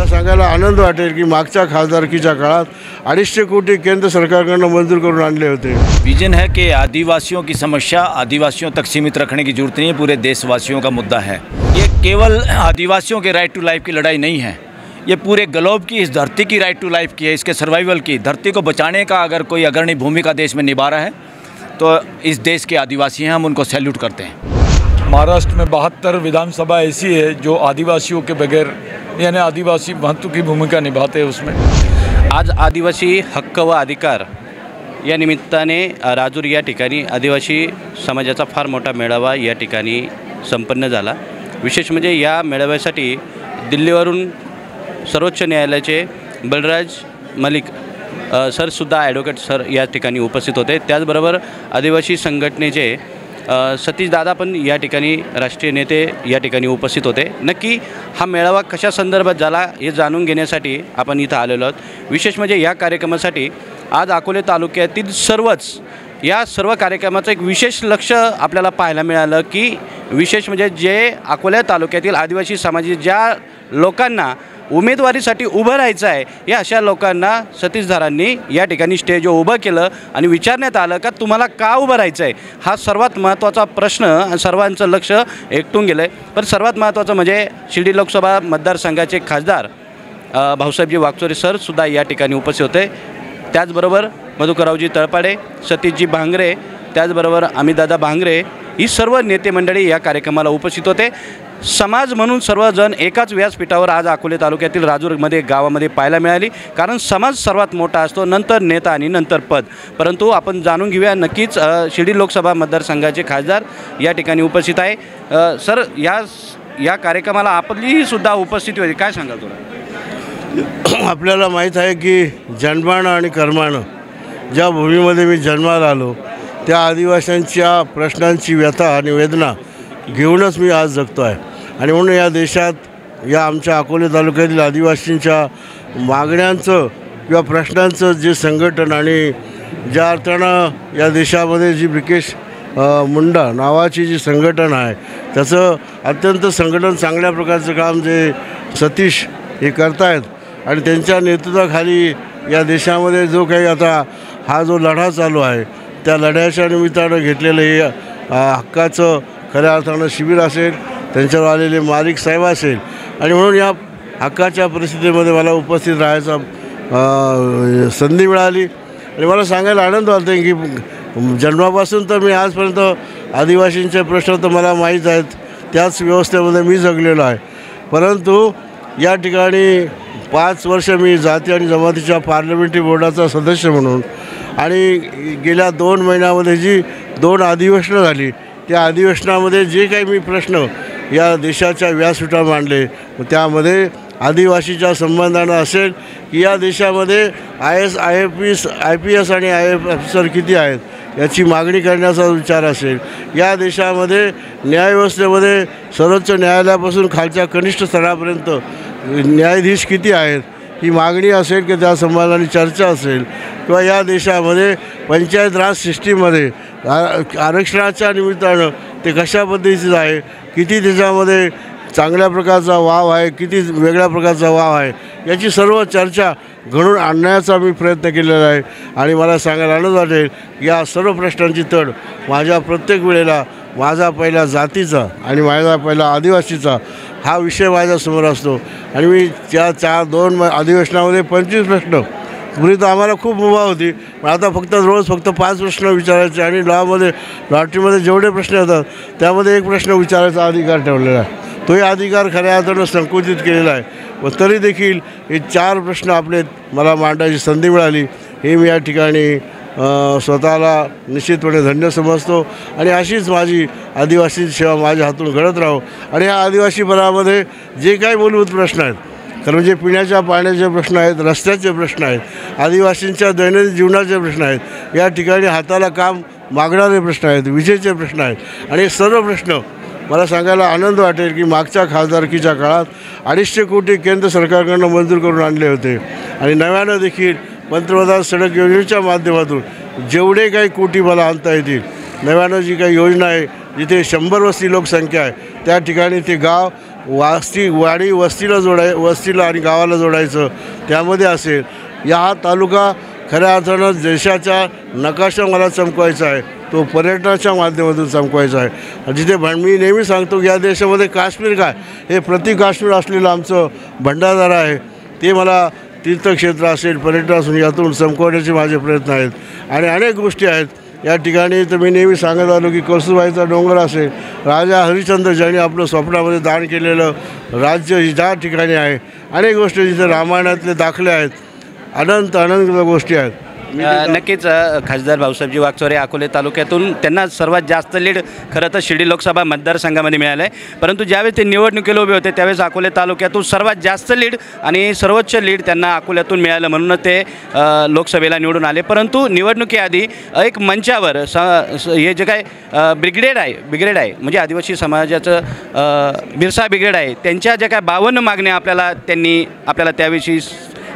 सांगायला आनंद वाटेल की मागच्या खासदारकीच्या काळात 250 कोटी केंद्र सरकारकडून मंजूर करून आणले होते। विजन है कि आदिवासियों की समस्या आदिवासियों तक सीमित रखने की जरूरत नहीं है, पूरे देशवासियों का मुद्दा है। ये केवल आदिवासियों के राइट टू लाइफ की लड़ाई नहीं है, ये पूरे ग्लोब की, इस धरती की राइट टू लाइफ की है, इसके सर्वाइवल की। धरती को बचाने का अगर कोई अग्रणी भूमिका देश में निभा रहा है तो इस देश के आदिवासी हैं, हम उनको सैल्यूट करते हैं। महाराष्ट्र में 72 विधानसभा ऐसी है जो आदिवासियों के बगैर यानी आदिवासी महत्व की भूमिका निभाते हैं उसमें। आज आदिवासी हक्क व अधिकार या निमित्ताने राजूर या ठिकाणी आदिवासी समाजाचा फार मोठा मेळावा या ठिकाणी संपन्न झाला। विशेष म्हणजे या मेळाव्यासाठी दिल्लीवरून सर्वोच्च न्यायालयाचे बलराज मलिक सरसुद्धा ॲडव्होकेट सर या ठिकाणी उपस्थित होते। त्याचबरोबर आदिवासी संघटनेचे सतीश दादा पण या ठिकाणी राष्ट्रीय नेते या ठिकाणी उपस्थित होते। नक्की हा मेळावा कशा संदर्भात झाला हे जाणून घेण्यासाठी आपण इथं आलेलो आहोत। विशेष म्हणजे या कार्यक्रमासाठी आज अकोले तालुक्यातील या सर्व कार्यक्रमाचं एक विशेष लक्ष आपल्याला पाहायला मिळालं की विशेष म्हणजे जे अकोले तालुक्यातील आदिवासी समाजातील ज्या लोकांना उमेदवारीसाठी उभं राहायचं आहे या अशा लोकांना सतीशधारांनी या ठिकाणी स्टेजवर उभं केलं आणि विचारण्यात आलं का तुम्हाला का उभं राहायचं आहे, हा सर्वात महत्त्वाचा प्रश्न सर्वांचं लक्ष एकटून गेलं आहे। पण सर्वात महत्त्वाचं म्हणजे शिर्डी लोकसभा मतदारसंघाचे खासदार भाऊसाहेबजी वागचोरे सरसुद्धा या ठिकाणी उपस्थित होते। त्याचबरोबर मधुकररावजी तळपाडे, सतीशजी भांगरे, त्याचबरोबर अमितदादा भांगरे ही सर्व नेते मंडळी या कार्यक्रमाला उपस्थित होते। समाज म्हणून सर्वजण एकाच व्यासपीठावर आज अकोले तालुक्यातील राजूरमध्ये गावामध्ये पाहायला मिळाली, कारण समाज सर्वात मोठा असतो, नंतर नेता आणि नंतर पद। परंतु आपण जाणून घेऊया नक्कीच शिर्डी लोकसभा मतदारसंघाचे खासदार या ठिकाणी उपस्थित आहे। सर, या कार्यक्रमाला आपली सुद्धा उपस्थिती होती, काय सांगाल तुला? आपल्याला माहीत आहे की जन्मानं आणि कर्मानं ज्या भूमीमध्ये मी जन्माला आलो त्या आदिवासींच्या प्रश्नांची व्यथा आणि वेदना घेऊनच मी आज जगतो आहे। आणि म्हणून या देशात या आमच्या अकोले तालुक्यातील आदिवासींच्या मागण्यांचं किंवा प्रश्नांचं जे संघटन आणि ज्या अर्थानं या देशामध्ये जी ब्रिकेश मुंडा नावाची जी संघटन आहे त्याचं अत्यंत संघटन चांगल्या प्रकारचं काम जे सतीश हे करतायत आणि त्यांच्या नेतृत्वाखाली या देशामध्ये जो काही आता हा जो लढा चालू आहे त्या लढ्याच्या निमित्तानं घेतलेलं हे हक्काचं खऱ्या अर्थानं शिबिर असेल, त्यांच्यावर आलेले मालिक साहेब असेल आणि म्हणून या हक्काच्या परिस्थितीमध्ये मला उपस्थित राहायचा संधी मिळाली। आणि मला सांगायला आनंद वाटतो की जन्मापासून तर मी आजपर्यंत आदिवासींचे प्रश्न तर मला माहीत आहेत, त्याच व्यवस्थेमध्ये मी जगलेलो आहे। परंतु या ठिकाणी 5 वर्ष मी जाती आणि जमातीच्या पार्लमेंटरी बोर्डाचा सदस्य म्हणून आणि गेल्या 2 महिन्यामध्ये जी 2 अधिवेशनं झाली त्या अधिवेशनामध्ये जे काही मी प्रश्न या देशाच्या व्यासपीठावर मांडले त्यामध्ये आदिवासीच्या संबंधानं असेल की या देशामध्ये IPS आणि IAS अफसर किती आहेत याची मागणी करण्याचा विचार असेल, या देशामध्ये न्यायव्यवस्थेमध्ये सर्वोच्च न्यायालयापासून खालच्या कनिष्ठ स्तरापर्यंत न्यायाधीश किती आहेत ही मागणी असेल की त्या संबंधाने चर्चा असेल, किंवा या देशामध्ये पंचायत राज सिस्टीममध्ये आरक्षणाच्या निमित्तानं ते कशा पद्धतीचं आहे, किती त्याच्यामध्ये चांगल्या प्रकारचा वाव आहे, किती वेगळ्या प्रकारचा वाव आहे, याची सर्व चर्चा घडून आणण्याचा मी प्रयत्न केलेला आहे। आणि मला सांगायला आनंद वाटेल या सर्व प्रश्नांची तड माझ्या प्रत्येक वेळेला माझा पहिला जातीचा आणि माझा पहिला आदिवासीचा हा विषय माझ्यासमोर असतो। आणि मी त्या 2 अधिवेशनामध्ये 25 प्रश्न, पूर्वी तर आम्हाला खूप मुभा होती, पण आता रोज 5 प्रश्न विचारायचे आणि लॉटरीमध्ये जेवढे प्रश्न येतात त्यामध्ये 1 प्रश्न विचारायचा अधिकार ठेवलेला आहे। तोही अधिकार खऱ्या अर्थानं संकुचित केलेला आहे, व तरी देखील हे 4 प्रश्न मला मांडायची संधी मिळाली हे मी या ठिकाणी स्वतःला निश्चितपणे धन्य समजतो। आणि अशीच माझी आदिवासी सेवा माझ्या हातून घडत राहो। आणि ह्या आदिवासीपणामध्ये जे काही मूलभूत प्रश्न आहेत, कारण म्हणजे पिण्याच्या पाण्याचे प्रश्न आहेत, रस्त्याचे प्रश्न आहेत, आदिवासींच्या दैनंदिन जीवनाचे प्रश्न आहेत, या ठिकाणी हाताला काम मागणारे प्रश्न आहेत, विजेचे प्रश्न आहेत। आणि हे सर्व प्रश्न मला सांगायला आनंद वाटेल की मागच्या खासदारकीच्या काळात 250 कोटी केंद्र सरकारकडून मंजूर करून आणले होते। आणि नव्यानं देखील पंतप्रधान सडक योजनेच्या माध्यमातून जेवढे काही कोटी मला आणता येतील, नव्यानं जी काही योजना आहे जिथे 100 वस्ती लोकसंख्या आहे त्या ठिकाणी ते गाव वाडी वस्तीला आणि गावाला जोडायचं त्यामध्ये असेल. हा तालुका खऱ्या अर्थानं देशाच्या नकाशा मला चमकवायचा आहे, तो पर्यटनाच्या माध्यमातून चमकवायचा आहे. जिथे मी नेहमी सांगतो की या देशामध्ये काश्मीर काय हे प्रति काश्मीर असलेलं आमचं भंडारदरा आहे, ते मला तीर्थक्षेत्र असेल पर्यटन असून यातून चमकवण्याचे माझे प्रयत्न आहेत. आणि अनेक गोष्टी आहेत या ठिकाणी. तर मी नेहमी सांगत आलो की कळसूबाईचा डोंगर असेल, राजा हरिश्चंद्र ज्यांनी आपलं स्वप्नामध्ये दान केलेलं राज्य ज्या ठिकाणी आहे, अनेक गोष्टी जिथे रामायणातले दाखले आहेत, अनंत गोष्टी आहेत. नक्कीच खासदार भाऊसाहेबजी वागचौरे अकोले तालुक्यातून त्यांना सर्वात जास्त लीड खरं तर शिर्डी लोकसभा मतदारसंघामध्ये मिळालं आहे. परंतु ज्यावेळेस ते निवडणुकीला उभे होते त्यावेळेस अकोले तालुक्यातून सर्वात जास्त लीड आणि सर्वोच्च लीड त्यांना अकोल्यातून मिळालं, म्हणून ते लोकसभेला निवडून आले. परंतु निवडणुकीआधी एक मंचावर हे जे काय ब्रिगेड आहे म्हणजे आदिवासी समाजाचं बिरसा ब्रिगेड आहे, त्यांच्या ज्या काय 52 मागण्या त्यांनी आपल्याला त्याविषयी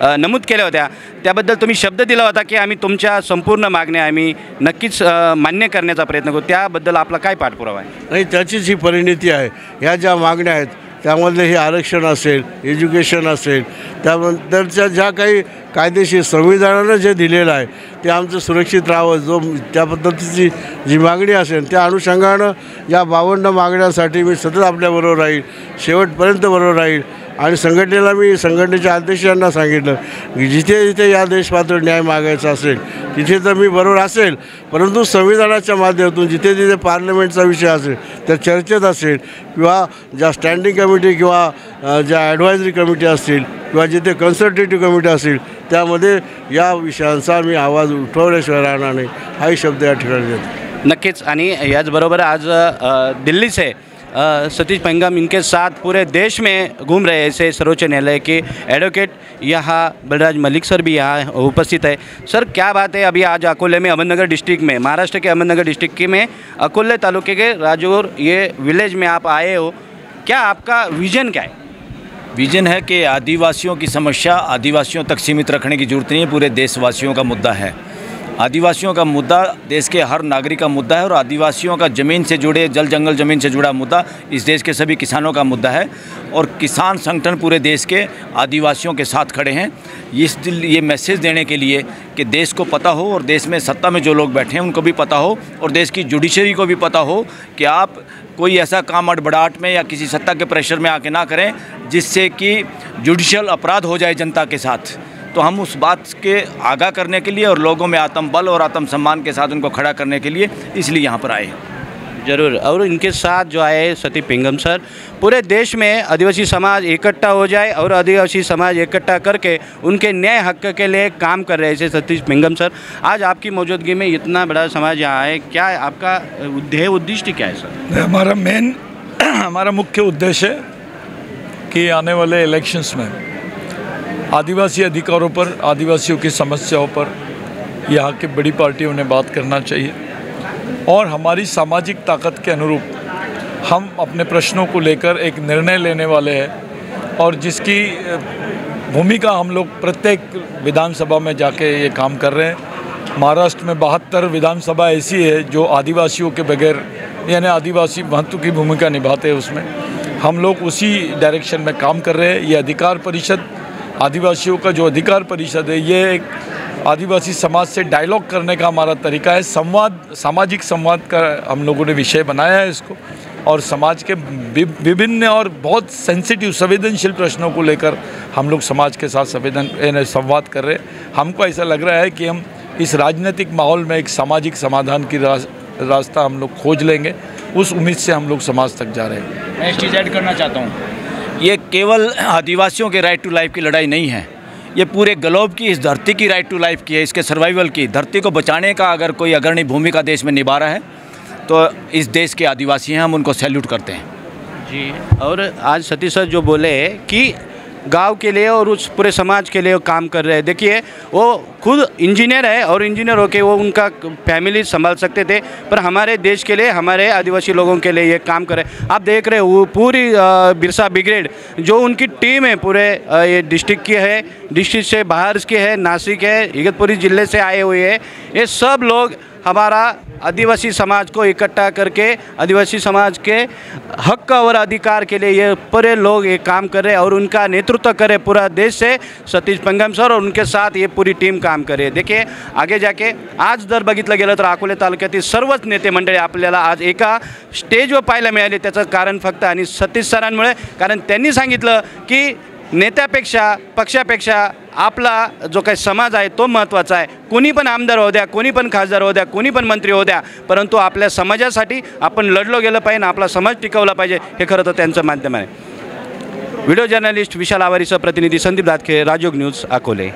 नमूद केल्या होत्या, त्याबद्दल तुम्ही शब्द दिला होता की आम्ही तुमच्या संपूर्ण मागण्या आम्ही नक्कीच मान्य करण्याचा प्रयत्न करू. त्याबद्दल आपला काय पाठपुरावा आहे? नाही, त्याचीच ही परिणिती आहे. ह्या ज्या मागण्या आहेत त्यामधले हे आरक्षण असेल, एज्युकेशन असेल, त्यानंतरच्या ज्या काही कायदेशीर संविधानानं जे दिलेलं आहे ते आमचं सुरक्षित राहावं, जो त्या पद्धतीची जी मागणी असेल त्या अनुषंगानं या 52 मागण्यांसाठी मी सतत आपल्याबरोबर राहील, शेवटपर्यंत बरोबर राहील. आणि संघटनेला मी संघटनेच्या अध्यक्षांना सांगितलं की जिथे जिथे या देशपातळीवर न्याय मागायचा असेल तिथे तर मी बरोबर असेल, परंतु संविधानाच्या माध्यमातून जिथे जिथे पार्लमेंटचा विषय असेल त्या चर्चेत असेल किंवा ज्या स्टँडिंग कमिटी किंवा ज्या ॲडवायझरी कमिटी असतील किंवा जिथे कन्सल्टेटिव्ह कमिटी असेल त्यामध्ये या विषयांचा मी आवाज उठवल्याशिवाय राहणार नाही, हाही शब्द या ठिकाणी देतो. नक्कीच. आणि याचबरोबर आज दिल्ली से सतीश पेंगम इनके साथ पूरे देश में घूम रहे ऐसे सर्वोच्च न्यायालय के एडवोकेट यहाँ बलराज मलिक सर भी यहाँ उपस्थित है. सर, क्या बात है, अभी आज अकोले में अहमदनगर डिस्ट्रिक्ट में, महाराष्ट्र के अहमदनगर डिस्ट्रिक्ट में अकोले तालुके के राजौर ये विलेज में आप आए हो, क्या आपका विजन क्या है? विजन है कि आदिवासियों की समस्या आदिवासियों तक सीमित रखने की जरूरत नहीं है, पूरे देशवासियों का मुद्दा है. आदिवासियों का मुद्दा देश के हर नागरिक का मुद्दा है और आदिवासियों का ज़मीन से जुड़े जल जंगल ज़मीन से जुड़ा मुद्दा इस देश के सभी किसानों का मुद्दा है. और किसान संगठन पूरे देश के आदिवासियों के साथ खड़े हैं ये मैसेज देने के लिए कि देश को पता हो और देश में सत्ता में जो लोग बैठे हैं उनको भी पता हो और देश की जुडिशरी को भी पता हो कि आप कोई ऐसा काम अड़बड़ाहट में या किसी सत्ता के प्रेशर में आके ना करें जिससे कि जुडिशल अपराध हो जाए जनता के साथ. तो हम उस बात के आगाह करने के लिए और लोगों में आत्मबल और आत्मसम्मान के साथ उनको खड़ा करने के लिए इसलिए यहाँ पर आए हैं. जरूर. और इनके साथ जो आए सतीश पेंगम सर, पूरे देश में आदिवासी समाज इकट्ठा हो जाए और आदिवासी समाज इकट्ठा करके उनके न्याय हक के लिए काम कर रहे हैं सतीश पेंगम सर. आज आपकी मौजूदगी में इतना बड़ा समाज यहाँ है, क्या आपका ध्येय उद्देश्य क्या है सर? हमारा मुख्य उद्देश्य है कि आने वाले इलेक्शंस में आदिवासी अधिकारों पर, आदिवासियों की समस्याओं पर यहाँ की बड़ी पार्टियों ने बात करना चाहिए और हमारी सामाजिक ताकत के अनुरूप हम अपने प्रश्नों को लेकर एक निर्णय लेने वाले हैं और जिसकी भूमिका हम लोग प्रत्येक विधानसभा में जाके ये काम कर रहे हैं. महाराष्ट्र में 72 विधानसभा ऐसी है जो आदिवासियों के बगैर यानी आदिवासी महत्व की भूमिका निभाते हैं, उसमें हम लोग उसी डायरेक्शन में काम कर रहे हैं. ये अधिकार परिषद, आदिवासियों का जो अधिकार परिषद है, ये एक आदिवासी समाज से डायलॉग करने का हमारा तरीका है. संवाद, सामाजिक संवाद का हम लोगों ने विषय बनाया है इसको और समाज के विभिन्न और बहुत सेंसिटिव संवेदनशील प्रश्नों को लेकर हम लोग समाज के साथ संवाद कर रहे हैं. हमको ऐसा लग रहा है कि हम इस राजनीतिक माहौल में एक सामाजिक समाधान की रास्ता हम लोग खोज लेंगे. उस उम्मीद से हम लोग समाज तक जा रहे हैं. मैं एक चीज़ ऐड करना चाहता हूँ, ये केवल आदिवासियों के राइट टू लाइफ की लड़ाई नहीं है, ये पूरे ग्लोब की, इस धरती की राइट टू लाइफ की है, इसके सर्वाइवल की. धरती को बचाने का अगर कोई अग्रणी भूमिका देश में निभा रहा है तो इस देश के आदिवासी हैं, हम उनको सैल्यूट करते हैं. जी. और आज सतीश सर जो बोले कि गांव के लिए और उस पूरे समाज के लिए वो काम कर रहे हैं. देखिए, वो खुद इंजीनियर है और इंजीनियर होके वो उनका फैमिली संभाल सकते थे, पर हमारे देश के लिए, हमारे आदिवासी लोगों के लिए ये काम कर रहे हैं. आप देख रहे हो वो पूरी बिरसा ब्रिगेड जो उनकी टीम है पूरे ये डिस्ट्रिक्ट की है, डिस्ट्रिक्ट से बाहर की है, नासिक है, इगतपुरी ज़िले से आए हुए हैं. ये सब लोग हमारा आदिवासी समाज को इकट्ठा करके आदिवासी समाज के हक और अधिकार के लिए ये पूरे लोग ये काम कर रहे हैं और उनका नेतृत्व करे पूरा देश से सतीश पंगम सर और उनके साथ ये पूरी टीम काम करे। देखिए आगे जाके आज जर बघितलं गेलं तर अकोले तालुक्यातील सर्वच नेते मंडळी आपल्याला आज एका स्टेजवर पाहायला मिळाले। त्याचं कारण फक्त आणि सतीश सरांमुळे, कारण त्यांनी सांगितलं की नेत्यापेक्षा पक्षापेक्षा आपला जो काही समाज आहे तो महत्त्वाचा आहे। कोणी पण आमदार होऊ द्या, कोणी पण खासदार होऊ द्या, कोणी पण मंत्री होऊ द्या, परंतु आपल्या समाजासाठी आपण लढलो गेलं पाहिजे, आपला समाज टिकवला पाहिजे, हे खरं तर त्यांचं माध्यम आहे। व्हिडिओ जर्नलिस्ट विशाल आवारीसह प्रतिनिधी संदीप दातखे, राजयोग न्यूज, अकोले।